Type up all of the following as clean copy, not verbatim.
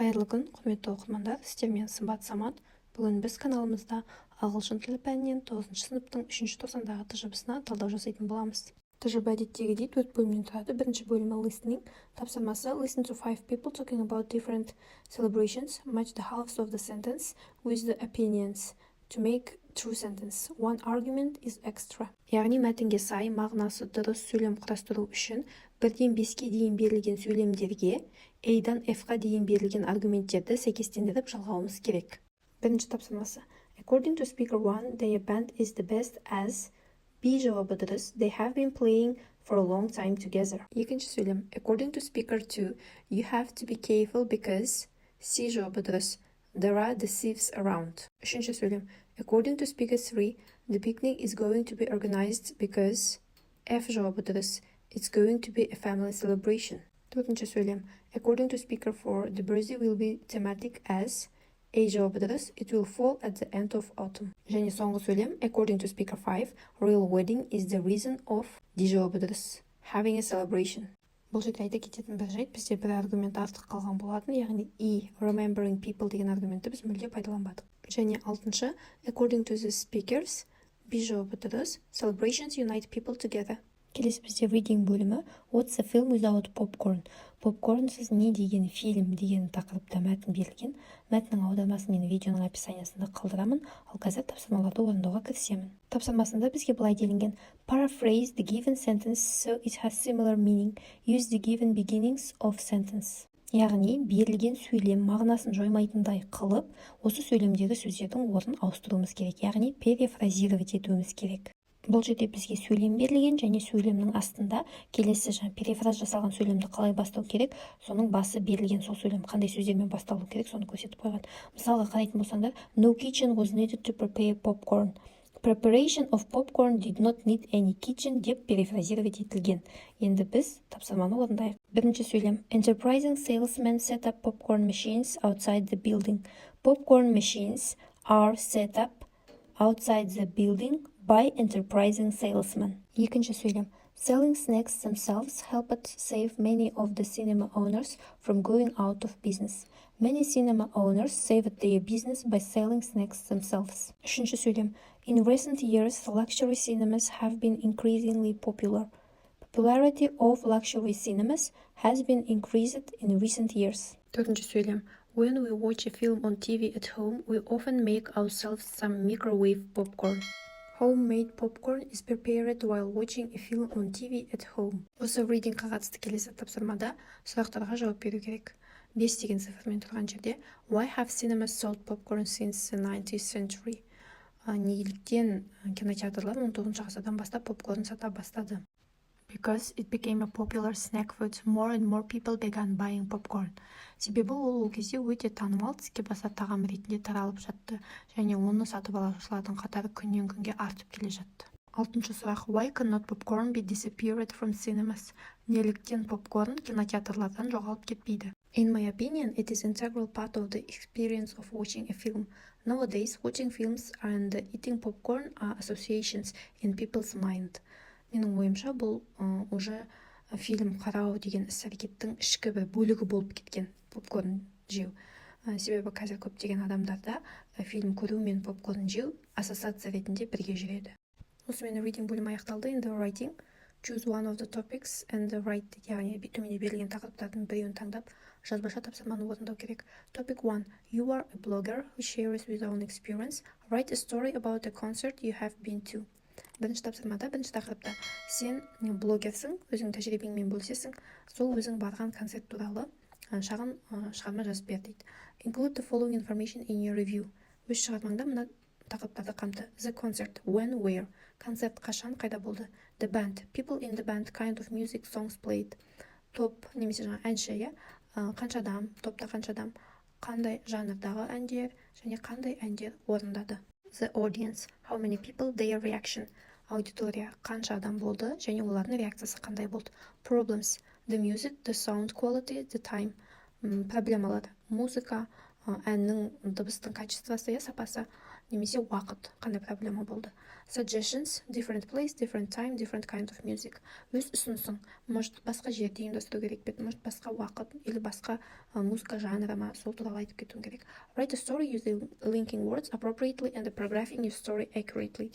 Қайырлы күн, құрметті оқырмандар, сіздермен сымбат самат. Бүгін біз каналымызда ағылшын тілі пәнінен 9 сыныптың 3-ші тоқсандағы тәжірибесіне талдау жасайтын боламыз. Тәжірибе әдеттегідей 4 бөлімнен тұрады. Бірінші бөлімі listening, тапсырмасы listen to 5 people talking about different celebrations, match the halves of the sentence with the opinions to make true sentence. One argument is extra. Яғни мәтінге сай, мағынасы дұрыс сөйлем құрастыру үшін 1-ден 5-ке дейін берілген сөйлемдерге A-дан F-қа дейін берілген аргументтерді сәйкестендіріп жалғауымыз керек. Бірінші тапсырмасы. According to speaker 1, their band is the best as B жауабы дұрыс. They have been playing for a long time together. Екінші сөйлем. According to speaker 2, you have to be careful because C жауабы дұрыс. There are the thieves around. Үшінші сөйлем. According to speaker 3, the picnic is going to be organized because F жауабы дұрыс. It's going to be a family celebration. Төртінші сөйлем. According to speaker 4, the birthday will be thematic as A жауабы дұрыс. It will fall at the end of autumn. Және соңғы сөйлем. According to speaker 5, royal wedding is the reason of D жауабы дұрыс. Having a celebration. Бұл жерде айта кететін бір жайт, бізде бір аргумент артық қалған болатын, яғни E, remembering people деген аргументті біз мүлде пайдаланбадық. Және алтыншы, according to the speakers, B жауабы дұрыс. Celebrations unite people together. Келесі бізде reading бөлімі. What's a film without popcorn? Попкорнсыз не деген фильм деген тақырыпта мәтін берілген. Мәтіннің аудармасын мен видеоның описаниясында қалдырамын, ал қазір тапсырмаларды орындауға кірісемін. Тапсырмасында бізге былай делінген: Paraphrase the given sentence so it has similar meaning. Use the given beginnings of sentence. Яғни берілген сөйлем мағынасын жоймайтындай қылып, осы сөйлемдегі сөздердің орнын ауыстыруымыз керек, яғни перефразировать етуіміз керек. Бұл жерде бізге сөйлем берілген және сөйлемнің астында келесі перефраз жасалған сөйлемді қалай бастау керек, соның басы берілген, сол сөйлем қандай сөздермен басталу керек, соны көрсетіп қойған. Мысалға қарайтын болсаңдар, no kitchen was needed to prepare popcorn. Preparation of popcorn did not need any kitchen деп перефразировать етілген. Енді біз тапсырманы орындайық. Бірінші сөйлем. Enterprising salesmen set up popcorn machines outside the building. Popcorn machines are set up outside the building by enterprising salesmen. Екінші сөйлем. Selling snacks themselves helped save many of the cinema owners from going out of business. Many cinema owners saved their business by selling snacks themselves. Үшінші сөйлем. In recent years, luxury cinemas have been increasingly popular. Popularity of luxury cinemas has been increased in recent years. Төртінші сөйлем. When we watch a film on TV at home, we often make ourselves some microwave popcorn. Homemade popcorn is prepared while watching a film on TV at home. Осы reading-ға қатысты келесі тапсырмада сұрақтарға жауап беру керек. 5 деген цифрмен тұрған жерде Why have cinemas sold popcorn since the 19th century? Неліктен кинотеатрлар 19 ғасырдан бастап попкорн сата бастады? Because it became a popular snack food, more and more people began buying popcorn. Себебі ол кезде өте танымал тіске басар тағам ретінде таралып жатты, және оны сатып алушылардың қатары күннен күнге артып келе жатты. Алтыншы сұрақ. Why cannot popcorn be disappeared from cinemas? Неліктен попкорн кинотеатрлардан жоғалып кетпейді? In my opinion, it is integral part of the experience of watching a film. Nowadays, watching films and eating popcorn are associations in people's mind. Менің ойымша, бұл уже фильм қарау деген іс-әрекеттің ішкі бір бөлігі болып кеткен попкорн жеу. Себебі қазір көптеген адамдарда фильм көру мен попкорн жеу ассоциация ретінде бірге жүреді. Осымен reading бөлімі аяқталды. In the writing, choose one of the topics and write, яғни төменде берілген тақырыптардың біреуін таңдап, жазбаша тапсырманы орындау керек. Topic 1. You are a blogger who shares with own experience. Write a story about a concert you have been to. Бірінші тапсырмада, бірінші тақырыпта сен блогерсің, өзің тәжірибеңмен бөлісесің, сол өзің барған концерт туралы шағын шығарма жазып бер дейді. Include the following information in your review. Өз шығармаңда мына тақырыптарды қамты. The concert, when, where. Концерт қашан, қайда болды. The band, people in the band, kind of music, songs played. Топ, немесе әнші, қанша адам, топта қанша адам, қандай жанрдағы әндер, және қандай әндер орындады. The audience, how many people, their reaction. Аудитория, қанша адам болды, және олардың реакциясы қандай болды. Problems, the music, the sound quality, the time. Проблемалар, музыка, әннің дыбыстың качествосы, сапасы, немесе уақыт қандай проблема болды. Suggestions, different place, different time, different kind of music. Өз ұсынысың, может басқа жерде ұйымдастыру керек пе, может басқа уақыт или басқа музыка жанры ма, сол туралы айтып кетуің керек. Write a story using linking words appropriately and paragraphing your story accurately.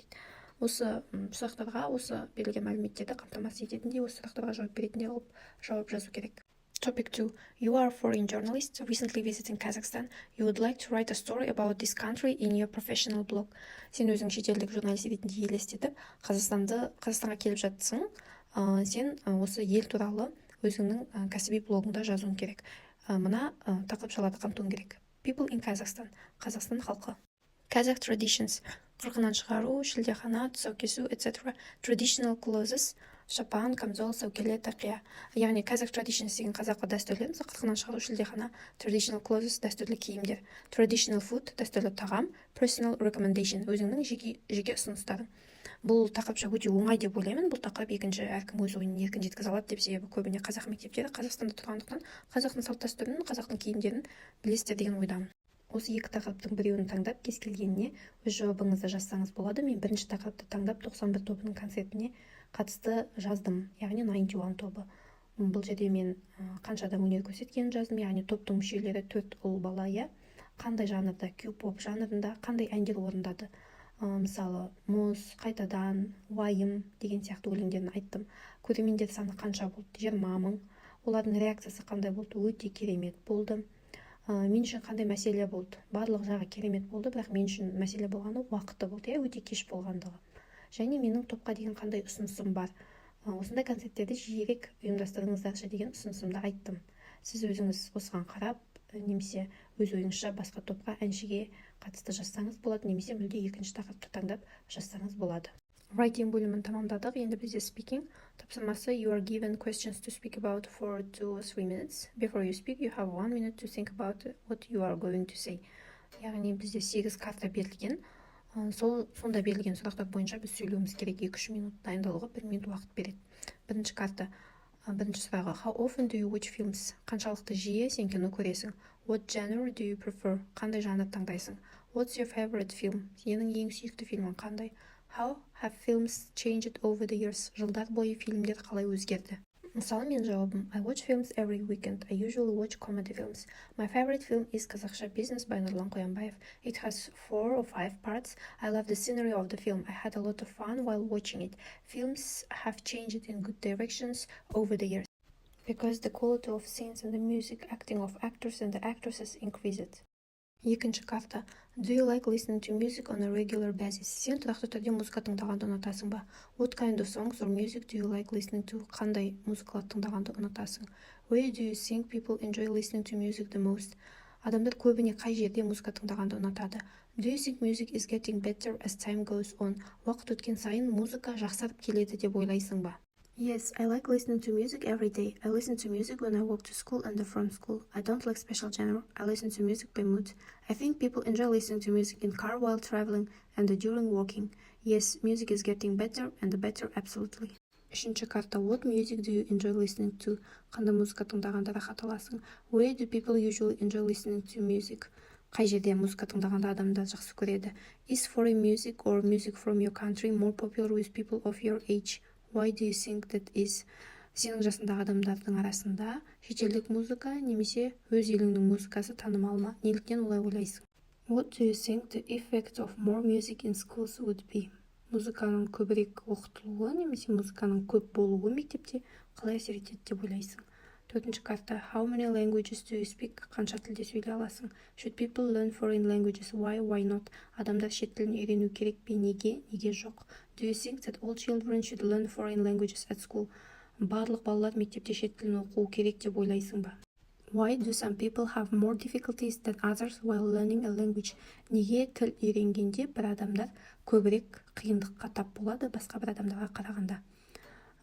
Осы сұрақтарға, осы берілген мәліметтерді қамтамасыз ететіндей, осы сұрақтарға жауап беретіндей қылып жауап жазу керек. Topic 2. You are a foreign journalist recently visiting Kazakhstan. You would like to write a story about this country in your professional blog. Сен өзің шетелдік журналист ретінде елестетіп, Қазақстанға келіп жатсың. Сен осы ел туралы өзіңнің кәсіби блогыңда жазуың керек. Мына тақырыпшаларды қамтуың керек. People in Kazakhstan. Қазақстан халқы. Kazakh traditions. Қырқынан шығару, шілдехана, тұсаукесу, etc. Traditional clothes. Шапан, камзол, сәукеле, тақия. Яғни Kazakh traditions деген қазақы дәстүрлер, қырқынан шығару, шілдехана. Traditional clothes, дәстүрлі киімдер. Traditional food, дәстүрлі тағам. Personal recommendation, өзіңнің жеке ұсыныстарың. Бұл тақырыпша өте оңай деп ойлаймын. Бұл тақырып екінші әркім өз ойын еркін жеткізе алады деп, себебі көбіне қазақ мектептері Қазақстанда тұрғандықтан қазақтың салт дәстүрін, қазақтың киімдерін білесіздер деген ойдамын. Осы екі тақырыптың біреуін таңдап, кез келгеніне өз жауабыңызды жазсаңыз болады. Мен бірінші тақырыпты таңдап 91 тобының концертіне қатысты жаздым, яғни 91 тобы. Бұл жерде мен қанша адам өнер көрсеткенін жаздым, яғни топтың мүшелері 4 ұл бала, қандай жанрда, кю-поп жанрында қандай әндер орындады. Мысалы, мұз, қайтадан, уайым деген сияқты өлеңдерін айттым. Көрермендер саны қанша болды? 20 мың. Олардың реакциясы қандай болды? Өте керемет болды. Мен үшін қандай мәселе болды? Барлық жағы керемет болды, бірақ мен үшін мәселе болғаны уақыты болды, өте кеш болғандығы. Және менің топқа деген қандай ұсынысым бар. Осындай концерттерді жиірек ұйымдастырыңыздаршы деген ұсынысымды айттым. Сіз өзіңіз осыған қарап, немесе өз ойыңызша басқа топқа, әншіге қатысты жазсаңыз болады, немесе мүлде екінші тақырыпты таңдап жазсаңыз болады. Writing бөлімін тамамдадық. Енді бізде speaking тапсырмасы. You are given questions to speak about for 2 or 3 minutes. Before you speak, you have 1 minute to think about what you are going to say. Яғни бізде 8 карта берілген. Сонда берілген сұрақтар бойынша біз сөйлеуіміз керек. 2-3 минут дайындалуға 1 минут уақыт береді. Бірінші карта. Бірінші сұрағы. How often do you watch films? Қаншалықты жиі сен кино көресің? What genre do you prefer? Қандай жанр таңдайсың? What's your favorite film? Сенің ең сүйікті фильмің қандай? How have films changed over the years? Жылдар бойы фильмдер қалай өзгерді? Мысалы, мен жауабым. I watch films every weekend. I usually watch comedy films. My favorite film is Kazakhsha Business by Nurlan Qoyanbayev. It has 4 or 5 parts. I love the scenery of the film. I had a lot of fun while watching it. Films have changed in good directions over the years, because the quality of scenes and the music, acting of actors and the actresses increased. Екінші карта. Do you like listening to music on a regular basis? Сен тұрақты түрде музыка тыңдағанды ұнатасың ба? What kind of songs or music do you like listening to? Қандай музыкалар тыңдағанды ұнатасың? Where do you think people enjoy listening to music the most? Адамдар көбіне қай жерде музыка тыңдағанды ұнатады? Do you think music is getting better as time goes on? Уақыт өткен сайын музыка жақсарып келеді деп ойлайсың ба? Yes, I like listening to music every day. I listen to music when I walk to school and from school. I don't like special genre. I listen to music by mood. I think people enjoy listening to music in car while traveling and during walking. Yes, music is getting better and better, absolutely. Үшінші карта. What music do you enjoy listening to? Қандай музыка тыңдағанда рахат аласың? Where do people usually enjoy listening to music? Қай жерде музыка тыңдағанда адамдар жақсы көреді? Is foreign music or music from your country more popular with people of your age? Why do you think that is? Сенің жасындағы адамдардың арасында шетелдік музыка немесе өз еліңнің музыкасы танымал ма? Неліктен олай ойлайсың? What do you think the effect of more music in schools would be? Музыканың көбірек оқытылуы немесе музыканың көп болуы мектепте қалай әсер етеді деп ойлайсың? Төртінші карта. How many languages do you speak? Қанша тілде сөйлей аласың? Should people learn foreign languages? Why not? Адамдар шет тілін үйрену керек пе? Неге жоқ? Do you think that all children should learn foreign languages at school? Барлық балалар мектепте шет тілін оқу керек деп ойлайсың ба? Why do some people have more difficulties than others while learning a language? Неге тіл үйренгенде бір адамдар көбірек қиындыққа тап болады басқа бір адамдарға қарағанда?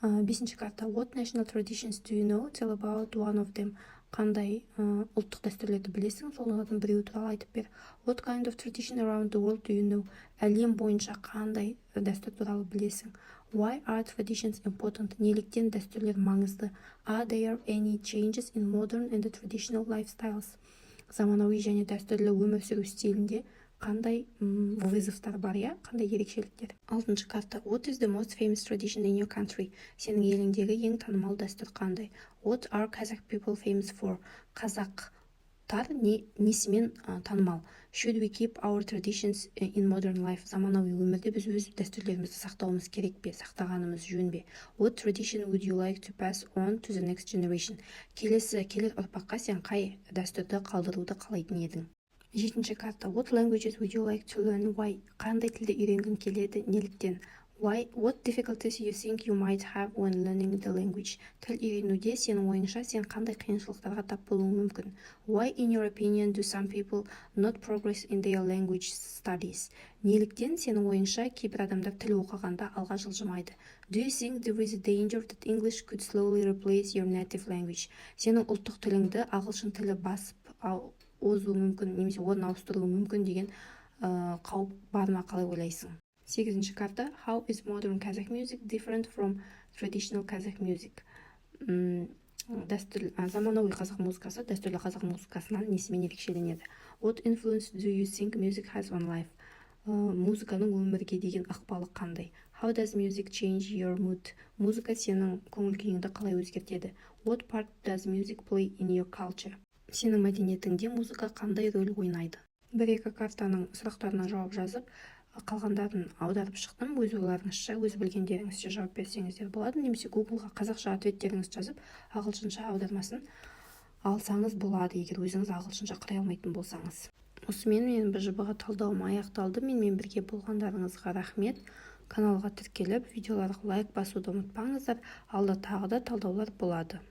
Бесінші карта. What national traditions do you know? Tell about one of them. Қандай ұлттық дәстүрлерді білесің? Солардың біреуі туралы айтып бер. What kind of tradition around the world do you know? Әлем бойынша қандай дәстүр туралы білесің? Why are traditions important? Неліктен дәстүрлер маңызды? Are there any changes in modern and traditional lifestyles? Заманауи және дәстүрлі өмір сүру стилінде қандай вызовтар бар, иә, қандай ерекшеліктер. 6-шы карта. What is the most famous tradition in your country? Сенің еліңдегі ең танымал дәстүр қандай? What are Kazakh people famous for? Қазақтар несімен танымал? Should we keep our traditions in modern life? Заманауи өмірде біз өз дәстүрлерімізді сақтауымыз керек пе, сақтағанымыз жөн бе? What tradition would you like to pass on to the next generation? Келер ұрпаққа сен қай дәстүрді қалдыруды қалайтын едің? 7-ші карта. What languages would you like to learn? Why? Қандай тілді үйренгің келеді? Неліктен? Why? What difficulties you think you might have when learning the language? Тіл үйренуде сенің ойыңша сен қандай қиыншылықтарға тап болуың мүмкін? Why, in your opinion, do some people not progress in their language studies? Неліктен сенің ойыңша кейбір адамдар тіл оқығанда алға жылжымайды? Do you think there is a danger that English could slowly replace your native language? Сенің ұлттық тіліңді ағылшын тілі басып озуы мүмкін, немесе орын ауыстыруы мүмкін деген қауіп бар ма, қалай ойлайсың? 8-ші карта. How is modern Kazakh music different from traditional Kazakh music? Заманауи қазақ музыкасы дәстүрлі қазақ музыкасынан несімен ерекшеленеді? What influence do you think music has on life? Музыканың өмірге деген ықпалы қандай? How does music change your mood? Музыка сенің көңіл күйіңді қалай өзгертеді? What part does music play in your culture? Сенің мәдениетіңде музыка қандай рөл ойнайды? 1-2 картаның сұрақтарына жауап жазып, қалғандарын аударып шықтым. Өз ойларыңызша, өз білгендеріңізше жауап берсеңіздер болады, немесе Google-ға қазақша ответтеріңізді жазып, ағылшынша аудармасын алсаңыз болады, егер өзіңіз ағылшынша қарай алмайтын болсаңыз. Осымен менің БЖБ-ға талдауым аяқталды. Менімен бірге болғандарыңызға рахмет. Каналға тіркеліп, видеоларға лайк басуды ұмытпаңыздар. Алда тағы да талдаулар болады.